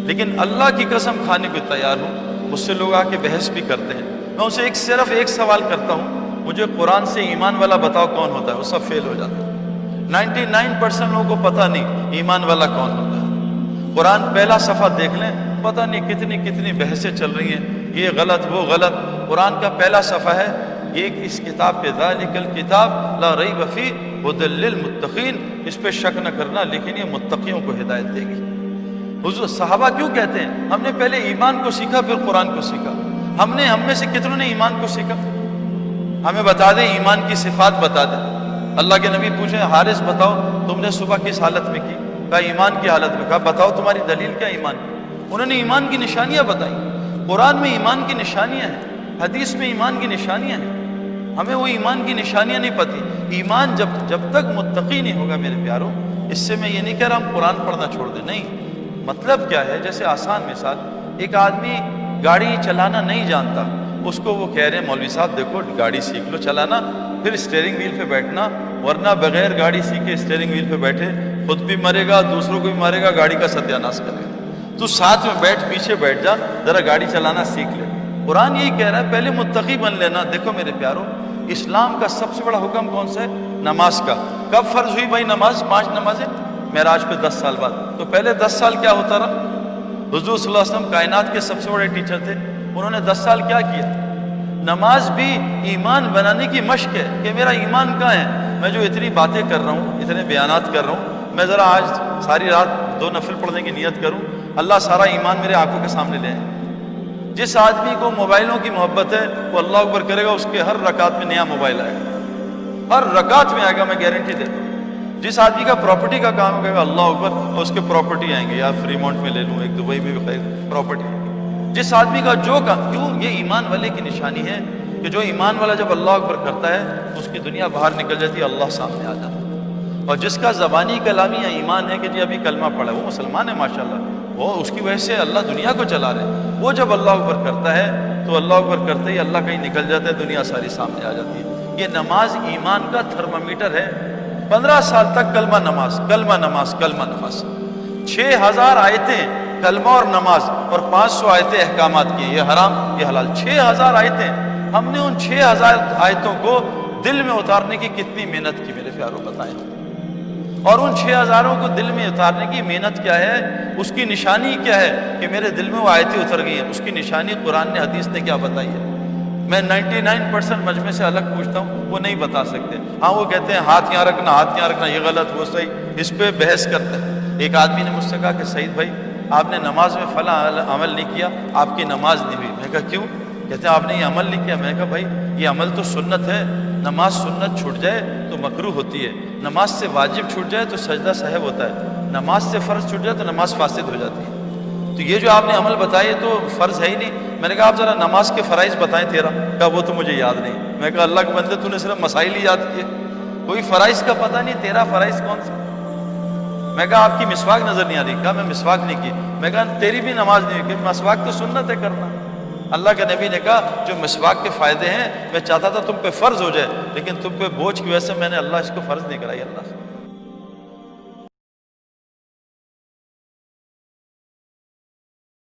لیکن اللہ کی قسم کھانے کو تیار ہوں۔ مجھ سے لوگ آ کے بحث بھی کرتے ہیں، میں اسے صرف ایک سوال کرتا ہوں، مجھے قرآن سے ایمان والا بتاؤ کون ہوتا ہے، وہ سب فیل ہو جاتا ہے۔ 99% لوگوں کو پتہ نہیں ایمان والا کون ہوتا ہے۔ قرآن پہلا صفحہ دیکھ لیں، پتہ نہیں کتنی بحثیں چل رہی ہیں، یہ غلط وہ غلط۔ قرآن کا پہلا صفحہ ہے ایک، اس کتاب پہ ذالک الکتاب لا ریب فیہ ھدی للمتقین، اس پہ شک نہ کرنا، لیکن یہ متقیوں کو ہدایت دے گی۔ حضور صحابہ کیوں کہتے ہیں ہم نے پہلے ایمان کو سیکھا پھر قرآن کو سیکھا؟ ہم میں سے کتنوں نے ایمان کو سیکھا؟ ہمیں بتا دیں ایمان کی صفات بتا دیں۔ اللہ کے نبی پوچھیں حارث بتاؤ تم نے صبح کس حالت میں کی؟ کہا ایمان کی حالت میں۔ کہا بتاؤ تمہاری دلیل کیا ایمان کی؟ انہوں نے ایمان کی نشانیاں بتائیں۔ قرآن میں ایمان کی نشانیاں ہیں، حدیث میں ایمان کی نشانیاں ہیں، ہمیں وہ ایمان کی نشانیاں نہیں پتہ۔ ایمان جب تک متقی نہیں ہوگا میرے پیاروں، اس سے میں یہ نہیں کہہ رہا ہم قرآن پڑھنا چھوڑ دیں، نہیں۔ مطلب کیا ہے، جیسے آسان مثال، ایک آدمی گاڑی چلانا نہیں جانتا، اس کو وہ کہہ رہے ہیں مولوی صاحب دیکھو گاڑی سیکھ لو چلانا، پھر اسٹیئرنگ وہیل پہ بیٹھنا، ورنہ بغیر گاڑی سیکھے اسٹیئرنگ وہیل پہ بیٹھے خود بھی مرے گا، دوسروں کو بھی مارے گا، گاڑی کا ستیہ ناش کرے گا۔ تو ساتھ میں بیٹھ، پیچھے بیٹھ جا، ذرا گاڑی چلانا سیکھ لے۔ قرآن یہی کہہ رہا ہے پہلے متقی بن لینا۔ دیکھو میرے پیاروں، اسلام کا سب سے بڑا حکم کون سا ہے؟ نماز کا۔ کب فرض ہوئی بھائی نماز؟ 5 نمازیں معراج پہ 10 سال بعد۔ تو پہلے 10 سال کیا ہوتا رہا؟ حضور صلی اللہ علیہ وسلم کائنات کے سب سے بڑے ٹیچر تھے، انہوں نے 10 سال کیا کیا؟ نماز بھی ایمان بنانے کی مشق ہے کہ میرا ایمان کہاں ہے۔ میں جو اتنی باتیں کر رہا ہوں، اتنے بیانات کر رہا ہوں، میں ذرا آج ساری رات 2 نفل پڑھنے کی نیت کروں، اللہ سارا ایمان میرے آنکھوں کے سامنے لے آئے۔ جس آدمی کو موبائلوں کی محبت ہے وہ اللہ اکبر کرے گا، اس کے ہر رکعت میں نیا موبائل آئے گا، ہر رکعت میں آئے گا، میں گارنٹی دیتا ہوں۔ جس آدمی کا پراپرٹی کا کام کرے گا اللہ اکبر، اور اس کے پراپرٹی آئیں گے، یا فری مونٹ میں لے لوں، ایک دبئی میں بھی پراپرٹی۔ جس آدمی کا جو کام، کیوں؟ یہ ایمان والے کی نشانی ہے کہ جو ایمان والا جب اللہ اکبر کرتا ہے تو اس کی دنیا باہر نکل جاتی ہے، اللہ سامنے آ جاتا ہے۔ اور جس کا زبانی کلامی یا ایمان ہے کہ جی ابھی کلمہ پڑھا، وہ مسلمان ہے ماشاءاللہ، وہ اس کی وجہ سے اللہ دنیا کو چلا رہے ہیں، وہ جب اللہ اکبر کرتا ہے تو اللہ اکبر کرتے ہی اللہ کہیں نکل جاتا ہے، دنیا ساری سامنے آ جاتی ہے۔ یہ نماز ایمان کا تھرمامیٹر ہے۔ 15 سال تک کلمہ نماز، کلمہ نماز، کلمہ نماز، 6000 آیتیں کلمہ اور نماز، اور 500 آیتیں احکامات کی، یہ حرام یہ حلال، 6000 آیتیں۔ ہم نے ان 6000 آیتوں کو دل میں اتارنے کی کتنی محنت کی میرے پیاروں بتائیں۔ اور ان 6000 کو دل میں اتارنے کی محنت کیا ہے، اس کی نشانی کیا ہے کہ میرے دل میں وہ آیتیں اتر گئی ہیں، اس کی نشانی قرآن نے حدیث نے کیا بتائی ہے؟ میں 99% مجمع سے الگ پوچھتا ہوں، وہ نہیں بتا سکتے۔ ہاں وہ کہتے ہیں ہاتھ یہاں رکھنا، ہاتھ یہاں رکھنا، یہ غلط وہ صحیح، اس پہ بحث کرتے ہیں۔ ایک آدمی نے مجھ سے کہا کہ سعید بھائی آپ نے نماز میں فلاں عمل نہیں کیا، آپ کی نماز نہیں ہوئی۔ میں کہا کیوں؟ کہتے ہیں آپ نے یہ عمل نہیں کیا۔ میں کہا بھائی یہ عمل تو سنت ہے، نماز سنت چھوٹ جائے تو مکروہ ہوتی ہے، نماز سے واجب چھوٹ جائے تو سجدہ سہو ہوتا ہے، نماز سے فرض چھوٹ جائے تو نماز فاسد ہو جاتی ہے۔ تو یہ جو آپ نے عمل بتائے تو فرض ہے ہی نہیں۔ میں نے کہا آپ ذرا نماز کے فرائض بتائیں تیرا۔ کہا وہ تو مجھے یاد نہیں۔ میں کہا اللہ کے بندے تو نے صرف مسائل ہی یاد کیے، کوئی فرائض کا پتہ نہیں، تیرا فرائض کون سا؟ میں کہا آپ کی مسواک نظر نہیں آ رہی۔ کہا میں مسواک نہیں کی۔ میں کہا تیری بھی نماز نہیں ہوئی، کہ مسواک تو سنت ہے کرنا۔ اللہ کے نبی نے کہا جو مسواک کے فائدے ہیں میں چاہتا تھا تم پہ فرض ہو جائے، لیکن تم پہ بوجھ کی وجہ سے میں نے اللہ اس کو فرض نہیں کرائی اللہ سے۔